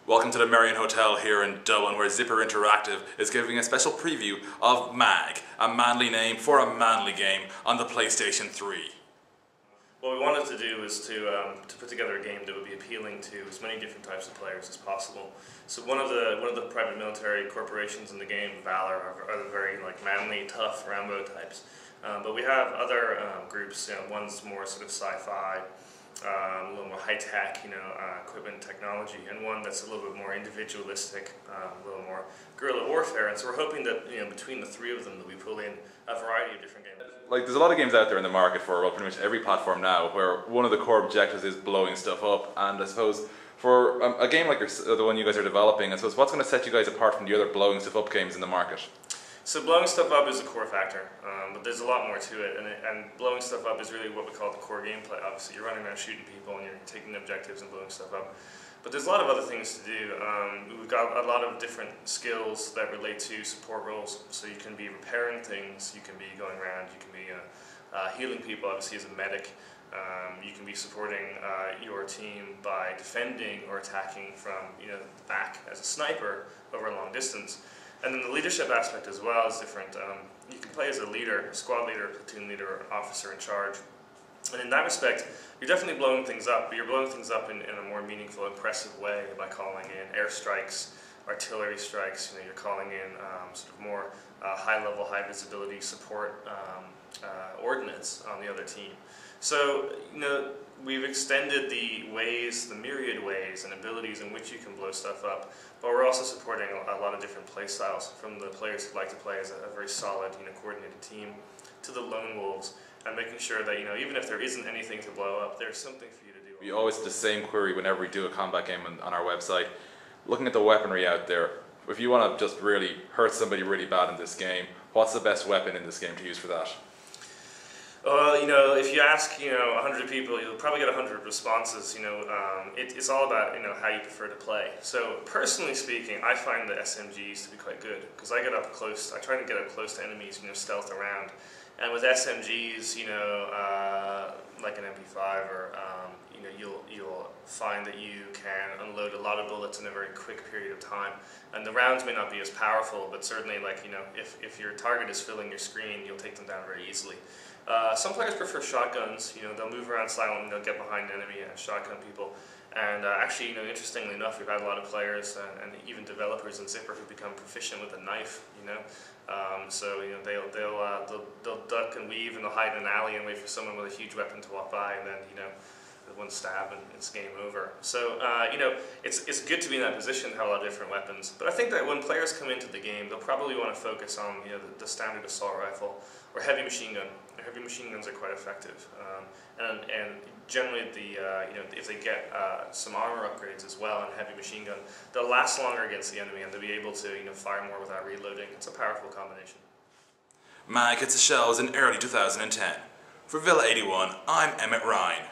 Welcome to the Marion Hotel here in Dublin, where Zipper Interactive is giving a special preview of MAG, a manly name for a manly game on the PlayStation 3. What we wanted to do is to put together a game that would be appealing to as many different types of players as possible. So one of the private military corporations in the game, Valor, are the very manly, tough Rambo types. But we have other groups. One's more sort of sci-fi, a little more high-tech, equipment, technology, and one that's a little bit more individualistic, a little more guerrilla warfare. And so we're hoping that between the three of them that we pull in a variety of different games. There's a lot of games out there in the market for pretty much every platform now, where one of the core objectives is blowing stuff up. And I suppose for a game like the one you guys are developing, I suppose what's going to set you guys apart from the other blowing stuff up games in the market? So blowing stuff up is a core factor, but there's a lot more to it, and blowing stuff up is really what we call the core gameplay. Obviously, you're running around shooting people and you're taking objectives and blowing stuff up. But there's a lot of other things to do. We've got a lot of different skills that relate to support roles. So you can be repairing things, you can be going around, you can be healing people, obviously as a medic. You can be supporting your team by defending or attacking from the back as a sniper over a long distance. And then the leadership aspect as well is different. You can play as a leader, a squad leader, platoon leader, or officer in charge. And in that respect, you're definitely blowing things up, but you're blowing things up in a more meaningful, impressive way by calling in airstrikes, artillery strikes. You're calling in sort of more high-level, high-visibility support ordnance on the other team. So, we've extended the ways, the myriad ways and abilities in which you can blow stuff up, but we're also supporting a lot of different play styles, from the players who like to play as a very solid, coordinated team, to the lone wolves, and making sure that, even if there isn't anything to blow up, there's something for you to do. We always do the same query whenever we do a combat game on our website. Looking at the weaponry out there, if you want to just really hurt somebody really bad in this game, what's the best weapon in this game to use for that? If you ask, 100 people, you'll probably get 100 responses. It's all about, how you prefer to play. So personally speaking, I find the SMGs to be quite good, because I get up close. I try to get up close to enemies, stealth around. And with SMGs, like an MP5, or you'll find that you can unload a lot of bullets in a very quick period of time. And the rounds may not be as powerful, but certainly, if your target is filling your screen, you'll take them down very easily. Some players prefer shotguns. They'll move around silently, they'll get behind an enemy and shotgun people. And actually, interestingly enough, we've had a lot of players and even developers in Zipper who become proficient with a knife. So they'll duck and weave and they'll hide in an alley and wait for someone with a huge weapon to walk by, and then one stab and it's game over. So it's good to be in that position to have a lot of different weapons. But I think that when players come into the game, they'll probably want to focus on the standard assault rifle or heavy machine gun. Heavy machine guns are quite effective, and generally if they get some armor upgrades as well and heavy machine gun, they'll last longer against the enemy and they'll be able to fire more without reloading. It's a powerful combination. MAG hits the shelves in early 2010. For Villa 81, I'm Emmet Ryan.